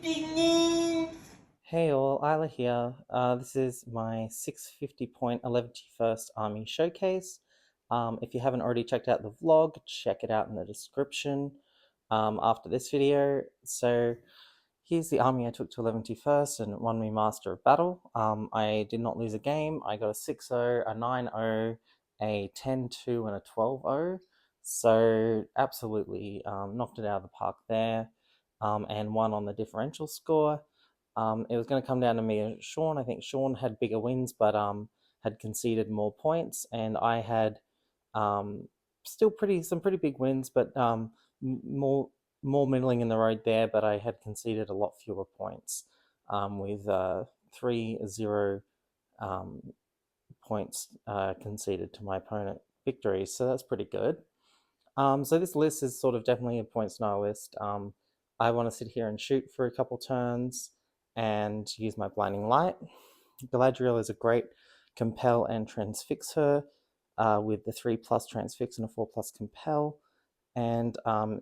Hey all, Isla here. This is my 650.11st Army Showcase. If you haven't already checked out the vlog, check it out in the description after this video. So here's the army I took to 11st and won me Master of Battle. I did not lose a game. I got a 6-0, a 9-0, a 10-2, and a 12-0. So absolutely knocked it out of the park there and won on the differential score. It was going to come down to me and Sean. I think Sean had bigger wins, but had conceded more points, and I had still some pretty big wins, but more middling in the road there. But I had conceded a lot fewer points, with 3-0 points conceded to my opponent victories. So that's pretty good. So this list is sort of definitely a points denial list. I want to sit here and shoot for a couple turns and use my blinding light. Galadriel is a great compel and transfix her with the 3+ transfix and a 4+ compel. And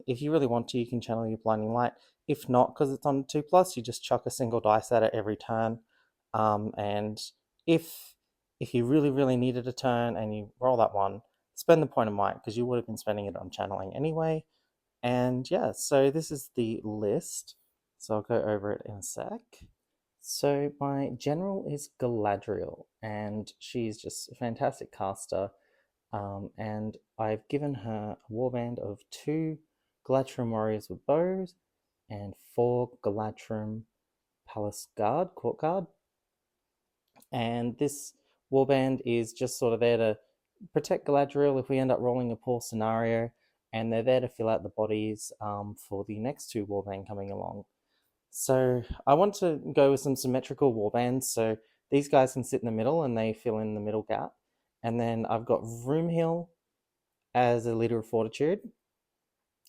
if you really want to, you can channel your blinding light. If not, because it's on 2+, you just chuck a single dice at it every turn. And if you really needed a turn and you roll that one, spend the point of might, because you would have been spending it on channeling anyway. And yeah, so this is the list. So I'll go over it in a sec. So my general is Galadriel, and she's just a fantastic caster. And I've given her a warband of 2 Galatrum warriors with bows and 4 Galatrum palace guard, court guard. And this warband is just sort of there to protect Galadriel if we end up rolling a poor scenario, and they're there to fill out the bodies for the next 2 warband coming along. So I want to go with some symmetrical warbands, so these guys can sit in the middle and they fill in the middle gap. And then I've got Vroomhill as a leader of Fortitude,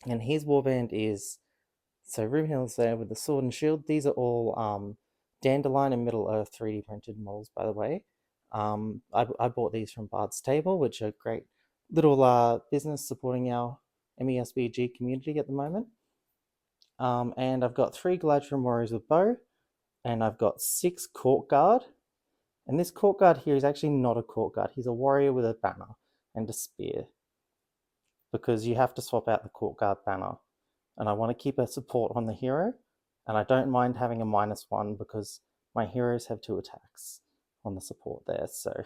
and his warband is, so Vroomhill's there with the sword and shield. These are all Dandelion and Middle Earth 3D printed models, by the way. I bought these from Bard's Table, which are great little business supporting our MESBG community at the moment. And I've got 3 Galadriel warriors with bow, and I've got 6 court guard. And this court guard here is actually not a court guard. He's a warrior with a banner and a spear, because you have to swap out the court guard banner. And I want to keep a support on the hero, and I don't mind having a -1 because my heroes have 2 attacks on the support there. So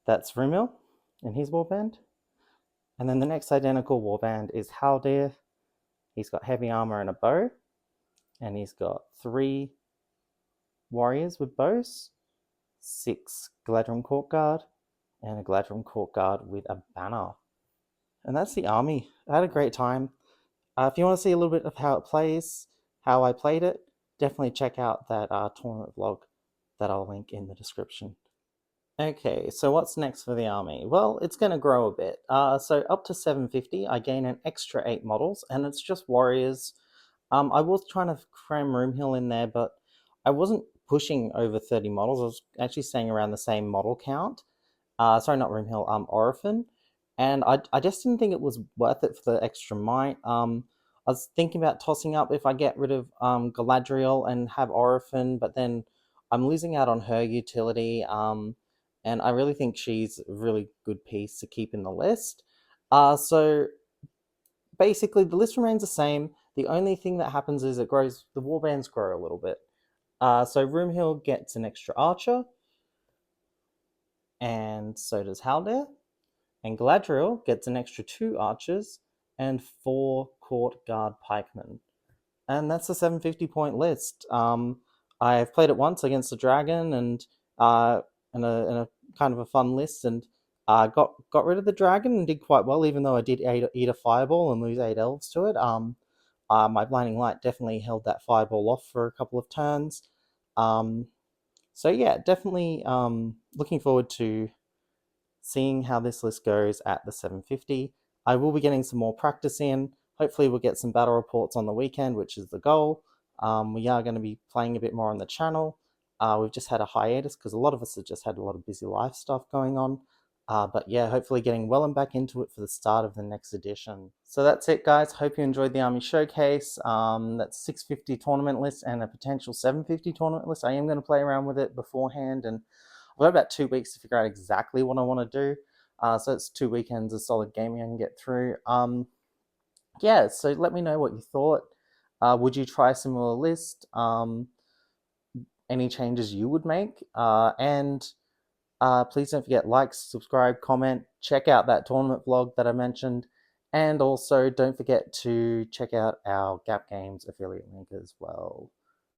that's Rumil in his warband. And then the next identical warband is Haldir. He's got heavy armor and a bow, and he's got 3 warriors with bows, 6 Galadrim Court Guard, and a Galadrim Court Guard with a banner. And that's the army. I had a great time. If you want to see a little bit of how it plays, how I played it, definitely check out that tournament vlog that I'll link in the description. Okay, so what's next for the army? Well, it's going to grow a bit. So up to 750, I gain an extra 8 models, and it's just warriors. I was trying to cram Roomhill in there, but I wasn't pushing over 30 models. I was actually staying around the same model count. Sorry, not Roomhill, Orphan. And I just didn't think it was worth it for the extra might. I was thinking about tossing up if I get rid of Galadriel and have Orphan, but then I'm losing out on her utility. And I really think she's a really good piece to keep in the list. So basically, the list remains the same. The only thing that happens is it grows. The warbands grow a little bit. So Roomhill gets an extra archer, and so does Haldir. And Galadriel gets an extra 2 archers and 4 court guard pikemen. And that's the 750 point list. I've played it once against the dragon, and in a kind of a fun list, and got rid of the dragon and did quite well, even though I did eat a fireball and lose 8 elves to it. My blinding light definitely held that fireball off for a couple of turns. So yeah, definitely looking forward to seeing how this list goes at the 750. I will be getting some more practice in. Hopefully we'll get some battle reports on the weekend, which is the goal. We are going to be playing a bit more on the channel. We've just had a hiatus because a lot of us have just had a lot of busy life stuff going on. But yeah, hopefully getting well and back into it for the start of the next edition. So that's it, guys. Hope you enjoyed the Army Showcase. That's 650 tournament list and a potential 750 tournament list. I am going to play around with it beforehand, and I've got about 2 weeks to figure out exactly what I want to do. So it's 2 weekends of solid gaming I can get through. Yeah, so let me know what you thought. Would you try a similar list? Any changes you would make? And please don't forget, like, subscribe, comment, check out that tournament vlog that I mentioned, and also don't forget to check out our Gap Games affiliate link as well.